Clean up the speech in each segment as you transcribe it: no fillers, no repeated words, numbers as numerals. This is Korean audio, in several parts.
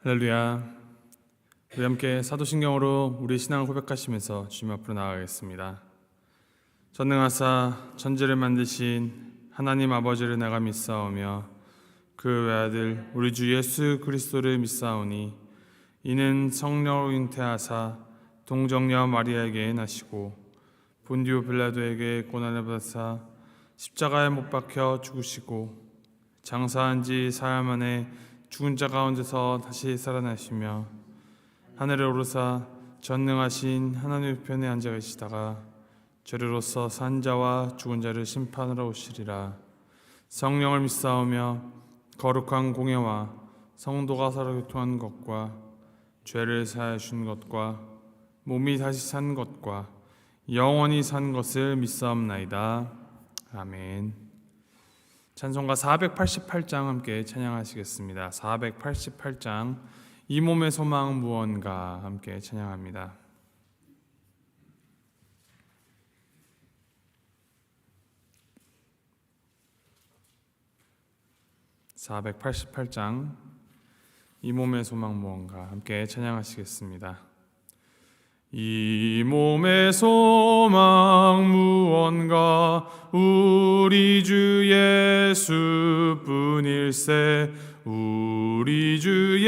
할렐루야. 우리 함께 사도신경으로 우리 신앙을 고백하시면서 주님 앞으로 나아가겠습니다. 전능하사 천지를 만드신 하나님 아버지를 내가 믿사오며 그 외아들 우리 주 예수 그리스도를 믿사오니 이는 성령으로 잉태하사 동정녀 마리아에게 나시고 본디오 빌라도에게 고난을 받으사 십자가에 못 박혀 죽으시고 장사한 지 사흘 만에 죽은 자 가운데서 다시 살아나시며 하늘에 오르사 전능하신 하나님 우편에 앉아 계시다가 저리로서 산 자와 죽은 자를 심판하러 오시리라. 성령을 믿사오며 거룩한 공예와 성도가 서로 교통한 것과 죄를 사하여 주신 것과 몸이 다시 산 것과 영원히 산 것을 믿사옵나이다. 아멘. 찬송가 488장 함께 찬양하시겠습니다. 488장 이 몸의 소망 무언가 함께 찬양합니다. 488장 이 몸의 소망 무언가 함께 찬양하시겠습니다. 이 몸의 소망 무언가 우리 주 예수뿐일세. 우리 주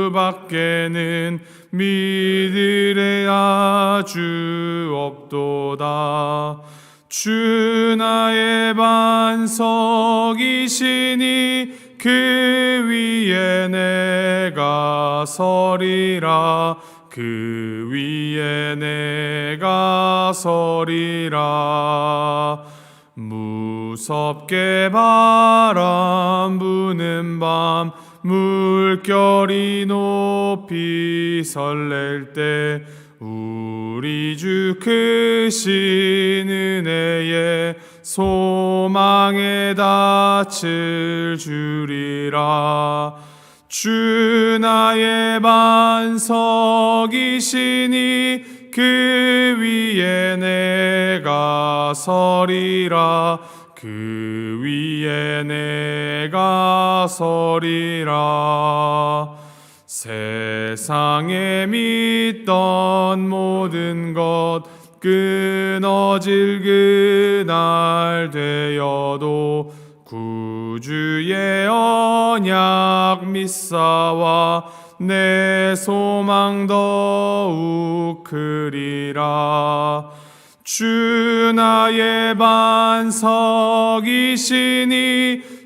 예수밖에는 믿으랴 주 없도다. 주 나의 반석이시니 그 위에 내가 서리라. 그 위에 내가 서리라. 무섭게 바람 부는 밤 물결이 높이 설렐 때 우리 주 크신 은혜에 소망에 닻을 주리라. 주 나의 반석이시니 그 위에 내가 서리라. 그 위에 내가 서리라. 세상에 믿던 모든 것 끊어질 그날 되어도 구주의 언약 믿사와 내 소망 더욱 크리라. 주 나의 반석이시니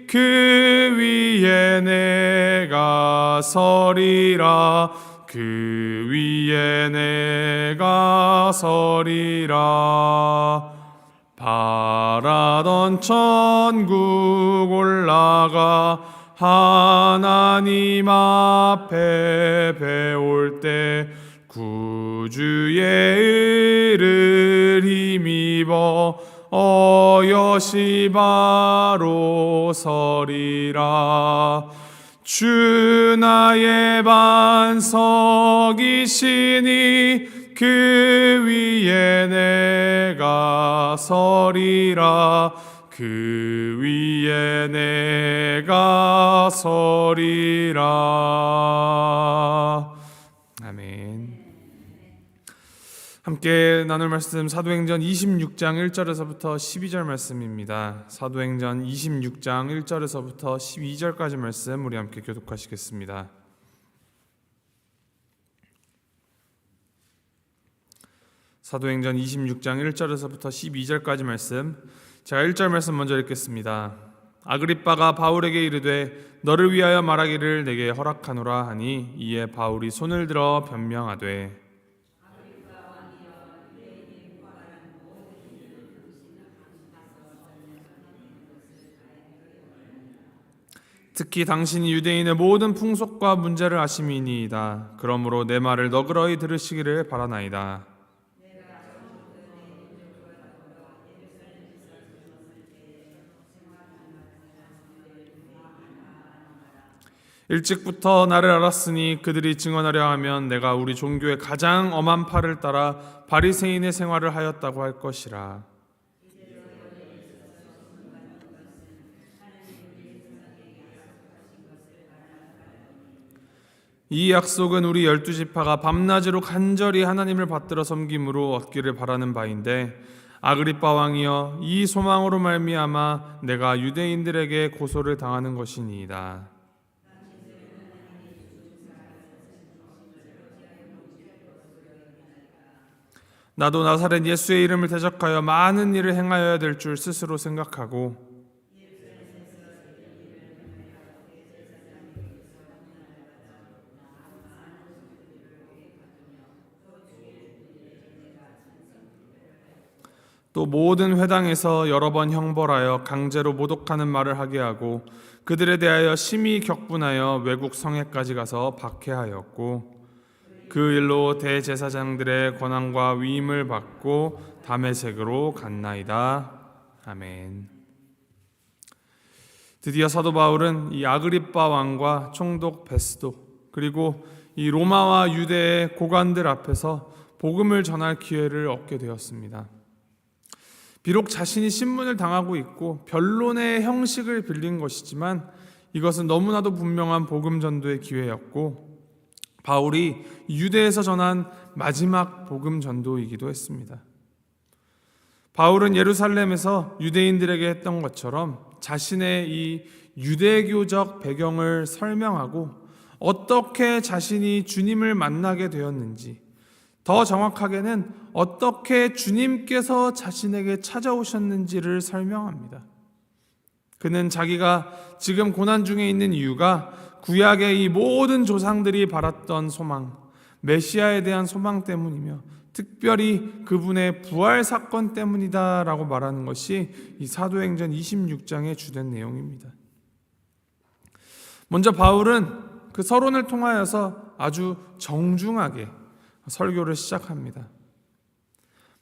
그 위에 내가 서리라. 그 위에 내가 서리라. 바라던 천국 올라가 하나님 앞에 배울 때 구주의 의를 힘입어 어여시 바로 서리라. 주 나의 반석이시니 그 위에 내가 서리라. 그 위에 내가 서리라. 아멘. 함께 나눌 말씀 사도행전 26장 1절에서부터 12절 말씀입니다. 사도행전 26장 1절에서부터 12절까지 말씀 우리 함께 교독하시겠습니다. 사도행전 26장 1절에서부터 12절까지 말씀, 제가 1절 말씀 먼저 읽겠습니다. 아그리빠가 바울에게 이르되 너를 위하여 말하기를 내게 허락하노라 하니 이에 바울이 손을 들어 변명하되 특히 당신이 유대인의 모든 풍속과 문제를 아심이니이다. 그러므로 내 말을 너그러이 들으시기를 바라나이다. 일찍부터 나를 알았으니 그들이 증언하려 하면 내가 우리 종교의 가장 엄한 팔을 따라 바리새인의 생활을 하였다고 할 것이라. 이 약속은 우리 12지파가 밤낮으로 간절히 하나님을 받들어 섬김으로 얻기를 바라는 바인데, 아그리빠 왕이여, 이 소망으로 말미암아 내가 유대인들에게 고소를 당하는 것이니이다. 나도 나사렛 예수의 이름을 대적하여 많은 일을 행하여야 될 줄 스스로 생각하고, 또 모든 회당에서 여러 번 형벌하여 강제로 모독하는 말을 하게 하고, 그들에 대하여 심히 격분하여 외국 성에까지 가서 박해하였고, 그 일로 대제사장들의 권한과 위임을 받고 다메섹으로 갔나이다. 아멘. 드디어 사도 바울은 이 아그리빠 왕과 총독 베스도, 그리고 이 로마와 유대의 고관들 앞에서 복음을 전할 기회를 얻게 되었습니다. 비록 자신이 신문을 당하고 있고 변론의 형식을 빌린 것이지만, 이것은 너무나도 분명한 복음 전도의 기회였고, 바울이 유대에서 전한 마지막 복음 전도이기도 했습니다. 바울은 예루살렘에서 유대인들에게 했던 것처럼 자신의 이 유대교적 배경을 설명하고, 어떻게 자신이 주님을 만나게 되었는지, 더 정확하게는 어떻게 주님께서 자신에게 찾아오셨는지를 설명합니다. 그는 자기가 지금 고난 중에 있는 이유가 구약의 이 모든 조상들이 바랐던 소망, 메시아에 대한 소망 때문이며, 특별히 그분의 부활 사건 때문이다라고 말하는 것이 이 사도행전 26장의 주된 내용입니다. 먼저 바울은 그 서론을 통하여서 아주 정중하게 설교를 시작합니다.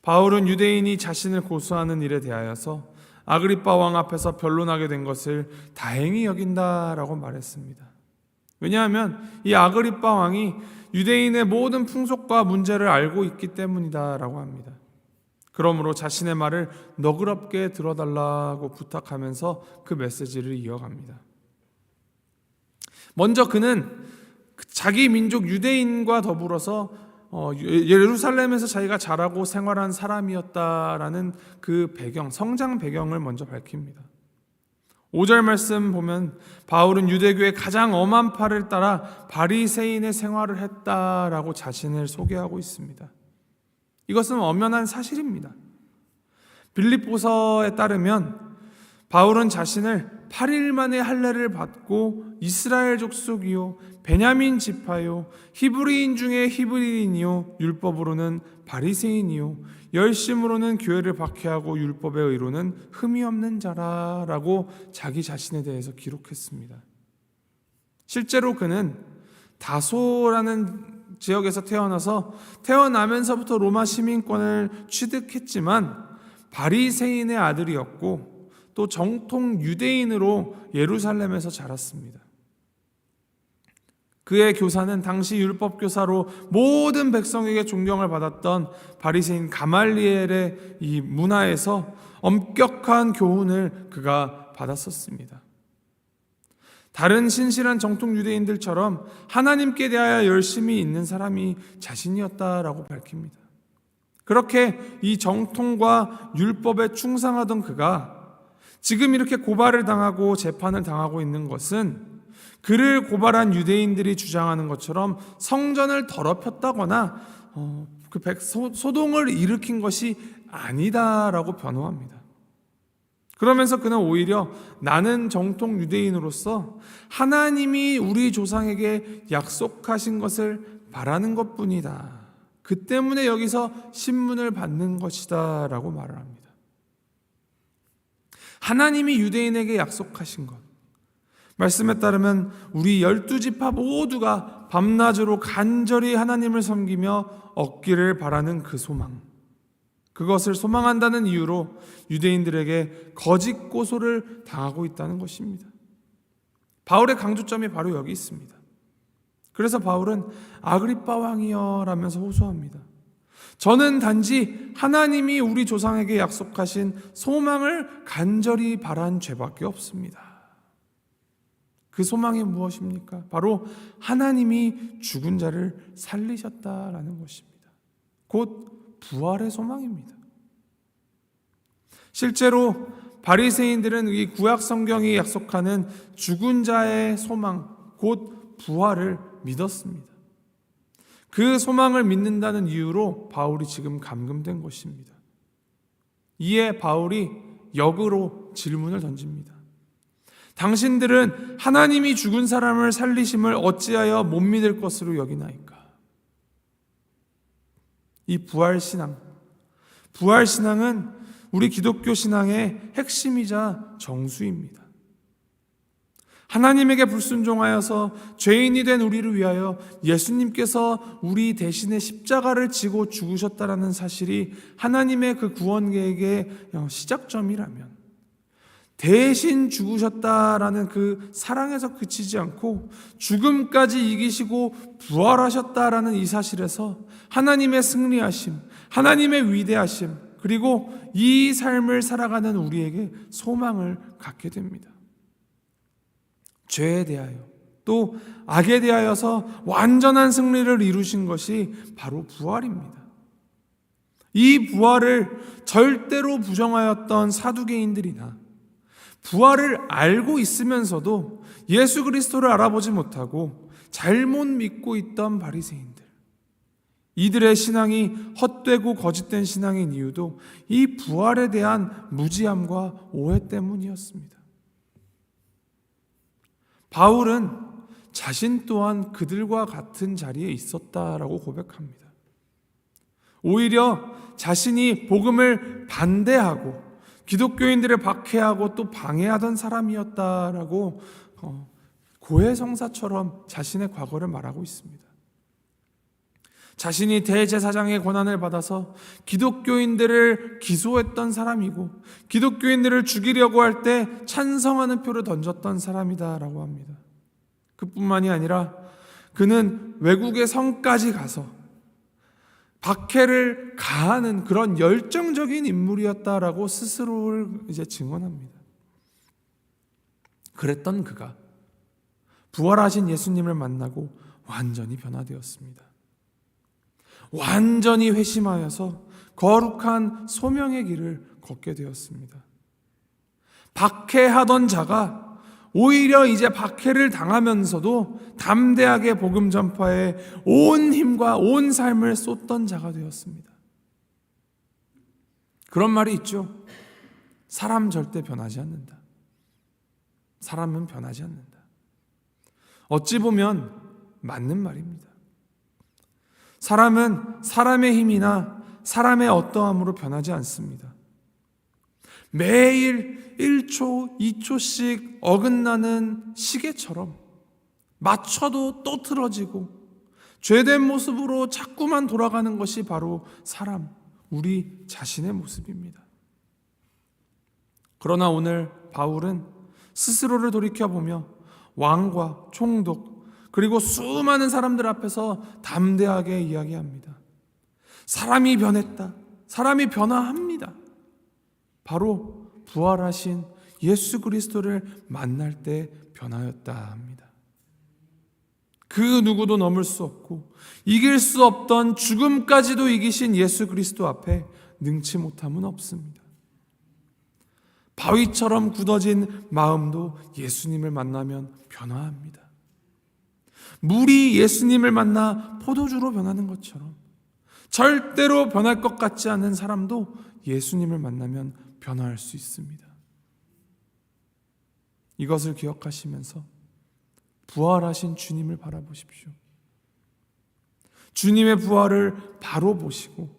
바울은 유대인이 자신을 고소하는 일에 대하여서 아그리빠 왕 앞에서 변론하게 된 것을 다행히 여긴다라고 말했습니다. 왜냐하면 이 아그리빠 왕이 유대인의 모든 풍속과 문제를 알고 있기 때문이다라고 합니다. 그러므로 자신의 말을 너그럽게 들어달라고 부탁하면서 그 메시지를 이어갑니다. 먼저 그는 자기 민족 유대인과 더불어서 예루살렘에서 자기가 자라고 생활한 사람이었다라는 그 배경, 성장 배경을 먼저 밝힙니다. 5절 말씀 보면 바울은 유대교의 가장 엄한 팔을 따라 바리새인의 생활을 했다라고 자신을 소개하고 있습니다. 이것은 엄연한 사실입니다. 빌립보서에 따르면 바울은 자신을 8일 만에 할례를 받고 이스라엘 족속이요 베냐민 지파요 히브리인 중에 히브리인이요 율법으로는 바리새인이요 열심으로는 교회를 박해하고 율법의 의로는 흠이 없는 자라라고 자기 자신에 대해서 기록했습니다. 실제로 그는 다소라는 지역에서 태어나면서부터 로마 시민권을 취득했지만 바리새인의 아들이었고, 또 정통 유대인으로 예루살렘에서 자랐습니다. 그의 교사는 당시 율법 교사로 모든 백성에게 존경을 받았던 바리새인 가말리엘의 이 문화에서 엄격한 교훈을 그가 받았었습니다. 다른 신실한 정통 유대인들처럼 하나님께 대하여 열심히 있는 사람이 자신이었다라고 밝힙니다. 그렇게 이 정통과 율법에 충성하던 그가 지금 이렇게 고발을 당하고 재판을 당하고 있는 것은 그를 고발한 유대인들이 주장하는 것처럼 성전을 더럽혔다거나 소동을 일으킨 것이 아니다라고 변호합니다. 그러면서 그는 오히려 나는 정통 유대인으로서 하나님이 우리 조상에게 약속하신 것을 바라는 것뿐이다. 그 때문에 여기서 신문을 받는 것이다 라고 말을 합니다. 하나님이 유대인에게 약속하신 것, 말씀에 따르면 우리 12지파 모두가 밤낮으로 간절히 하나님을 섬기며 얻기를 바라는 그 소망, 그것을 소망한다는 이유로 유대인들에게 거짓 고소를 당하고 있다는 것입니다. 바울의 강조점이 바로 여기 있습니다. 그래서 바울은 아그리빠 왕이여 라면서 호소합니다. 저는 단지 하나님이 우리 조상에게 약속하신 소망을 간절히 바란 죄밖에 없습니다. 그 소망이 무엇입니까? 바로 하나님이 죽은 자를 살리셨다라는 것입니다. 곧 부활의 소망입니다. 실제로 바리새인들은 이 구약 성경이 약속하는 죽은 자의 소망, 곧 부활을 믿었습니다. 그 소망을 믿는다는 이유로 바울이 지금 감금된 것입니다. 이에 바울이 역으로 질문을 던집니다. 당신들은 하나님이 죽은 사람을 살리심을 어찌하여 못 믿을 것으로 여기나이까? 이 부활신앙은 우리 기독교 신앙의 핵심이자 정수입니다. 하나님에게 불순종하여서 죄인이 된 우리를 위하여 예수님께서 우리 대신에 십자가를 지고 죽으셨다라는 사실이 하나님의 그 구원 계획의 시작점이라면, 대신 죽으셨다라는 그 사랑에서 그치지 않고 죽음까지 이기시고 부활하셨다라는 이 사실에서 하나님의 승리하심, 하나님의 위대하심, 그리고 이 삶을 살아가는 우리에게 소망을 갖게 됩니다. 죄에 대하여 또 악에 대하여서 완전한 승리를 이루신 것이 바로 부활입니다. 이 부활을 절대로 부정하였던 사두개인들이나 부활을 알고 있으면서도 예수 그리스도를 알아보지 못하고 잘못 믿고 있던 바리새인들, 이들의 신앙이 헛되고 거짓된 신앙인 이유도 이 부활에 대한 무지함과 오해 때문이었습니다. 바울은 자신 또한 그들과 같은 자리에 있었다라고 고백합니다. 오히려 자신이 복음을 반대하고 기독교인들을 박해하고 또 방해하던 사람이었다라고 고해성사처럼 자신의 과거를 말하고 있습니다. 자신이 대제사장의 권한을 받아서 기독교인들을 기소했던 사람이고 기독교인들을 죽이려고 할 때 찬성하는 표를 던졌던 사람이다라고 합니다. 그뿐만이 아니라 그는 외국의 성까지 가서 박해를 가하는 그런 열정적인 인물이었다라고 스스로를 이제 증언합니다. 그랬던 그가 부활하신 예수님을 만나고 완전히 변화되었습니다. 완전히 회심하여서 거룩한 소명의 길을 걷게 되었습니다. 박해하던 자가 오히려 이제 박해를 당하면서도 담대하게 복음 전파에 온 힘과 온 삶을 쏟던 자가 되었습니다. 그런 말이 있죠. 사람 절대 변하지 않는다. 사람은 변하지 않는다. 어찌 보면 맞는 말입니다. 사람은 사람의 힘이나 사람의 어떠함으로 변하지 않습니다. 매일 1초, 2초씩 어긋나는 시계처럼 맞춰도 또 틀어지고 죄된 모습으로 자꾸만 돌아가는 것이 바로 사람, 우리 자신의 모습입니다. 그러나 오늘 바울은 스스로를 돌이켜보며 왕과 총독, 그리고 수많은 사람들 앞에서 담대하게 이야기합니다. 사람이 변했다. 사람이 변화합니다. 바로 부활하신 예수 그리스도를 만날 때 변하였다 합니다. 그 누구도 넘을 수 없고 이길 수 없던 죽음까지도 이기신 예수 그리스도 앞에 능치 못함은 없습니다. 바위처럼 굳어진 마음도 예수님을 만나면 변화합니다. 물이 예수님을 만나 포도주로 변하는 것처럼 절대로 변할 것 같지 않은 사람도 예수님을 만나면 변화할 수 있습니다. 이것을 기억하시면서 부활하신 주님을 바라보십시오. 주님의 부활을 바로 보시고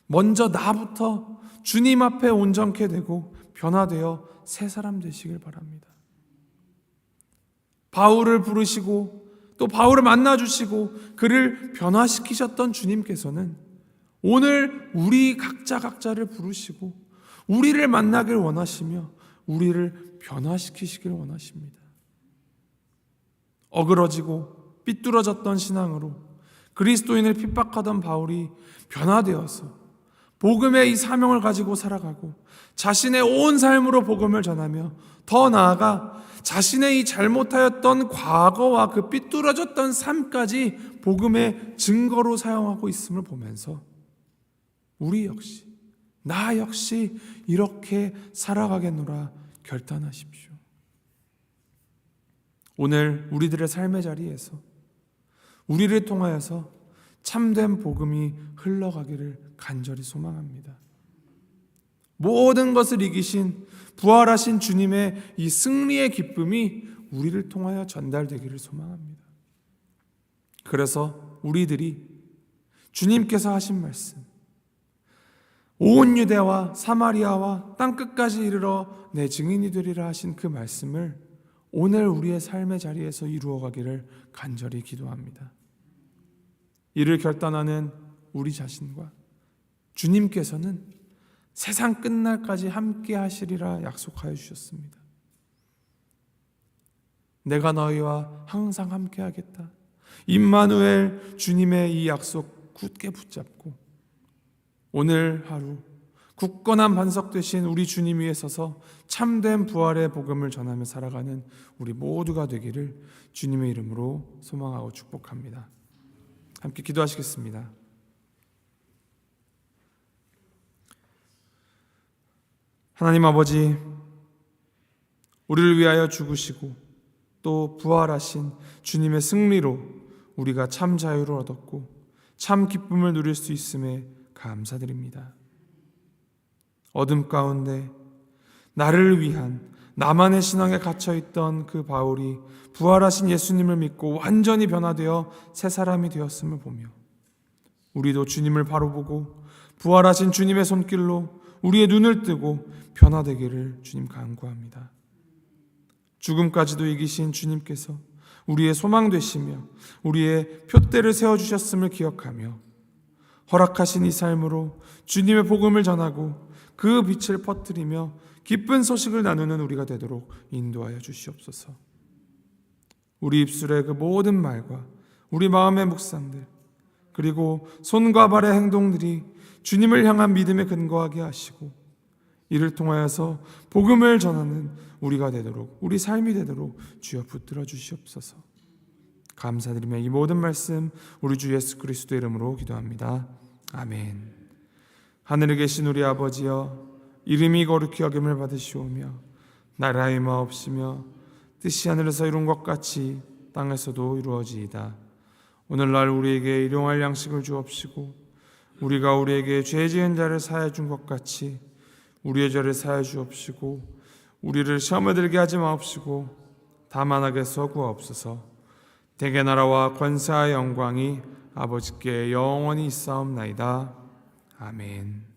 먼저 나부터 주님 앞에 온전케 되고 변화되어 새 사람 되시길 바랍니다. 바울을 부르시고 또 바울을 만나주시고 그를 변화시키셨던 주님께서는 오늘 우리 각자를 부르시고 우리를 만나길 원하시며 우리를 변화시키시길 원하십니다. 어그러지고 삐뚤어졌던 신앙으로 그리스도인을 핍박하던 바울이 변화되어서 복음의 이 사명을 가지고 살아가고 자신의 온 삶으로 복음을 전하며 더 나아가 자신의 이 잘못하였던 과거와 그 삐뚤어졌던 삶까지 복음의 증거로 사용하고 있음을 보면서 우리 역시, 나 역시 이렇게 살아가겠노라 결단하십시오. 오늘 우리들의 삶의 자리에서 우리를 통하여서 참된 복음이 흘러가기를 간절히 소망합니다. 모든 것을 이기신 부활하신 주님의 이 승리의 기쁨이 우리를 통하여 전달되기를 소망합니다. 그래서 우리들이 주님께서 하신 말씀, 온 유대와 사마리아와 땅끝까지 이르러 내 증인이 되리라 하신 그 말씀을 오늘 우리의 삶의 자리에서 이루어가기를 간절히 기도합니다. 이를 결단하는 우리 자신과 주님께서는 세상 끝날까지 함께 하시리라 약속하여 주셨습니다. 내가 너희와 항상 함께 하겠다. 임마누엘 주님의 이 약속 굳게 붙잡고 오늘 하루 굳건한 반석 되신 우리 주님 위에 서서 참된 부활의 복음을 전하며 살아가는 우리 모두가 되기를 주님의 이름으로 소망하고 축복합니다. 함께 기도하시겠습니다. 하나님 아버지, 우리를 위하여 죽으시고 또 부활하신 주님의 승리로 우리가 참 자유를 얻었고 참 기쁨을 누릴 수 있음에 감사드립니다. 어둠 가운데 나를 위한 나만의 신앙에 갇혀있던 그 바울이 부활하신 예수님을 믿고 완전히 변화되어 새 사람이 되었음을 보며 우리도 주님을 바로 보고 부활하신 주님의 손길로 우리의 눈을 뜨고 변화되기를 주님 간구합니다. 죽음까지도 이기신 주님께서 우리의 소망 되시며 우리의 표대를 세워주셨음을 기억하며 허락하신 이 삶으로 주님의 복음을 전하고 그 빛을 퍼뜨리며 기쁜 소식을 나누는 우리가 되도록 인도하여 주시옵소서. 우리 입술의 그 모든 말과 우리 마음의 묵상들 그리고 손과 발의 행동들이 주님을 향한 믿음에 근거하게 하시고 이를 통하여서 복음을 전하는 우리가 되도록 우리 삶이 되도록 주여 붙들어 주시옵소서. 감사드리며 이 모든 말씀 우리 주 예수 그리스도의 이름으로 기도합니다. 아멘. 하늘에 계신 우리 아버지여 이름이 거룩히 여김을 받으시오며 나라의 마옵시며 뜻이 하늘에서 이룬 것 같이 땅에서도 이루어지이다. 오늘날 우리에게 일용할 양식을 주옵시고 우리가 우리에게 죄 지은 자를 사하여 준 것 같이 우리의 죄를 사하여 주옵시고 우리를 시험에 들게 하지 마옵시고 다만 악에서 구하옵소서. 대개 나라와 권세와 영광이 아버지께 영원히 있사옵나이다. 아멘.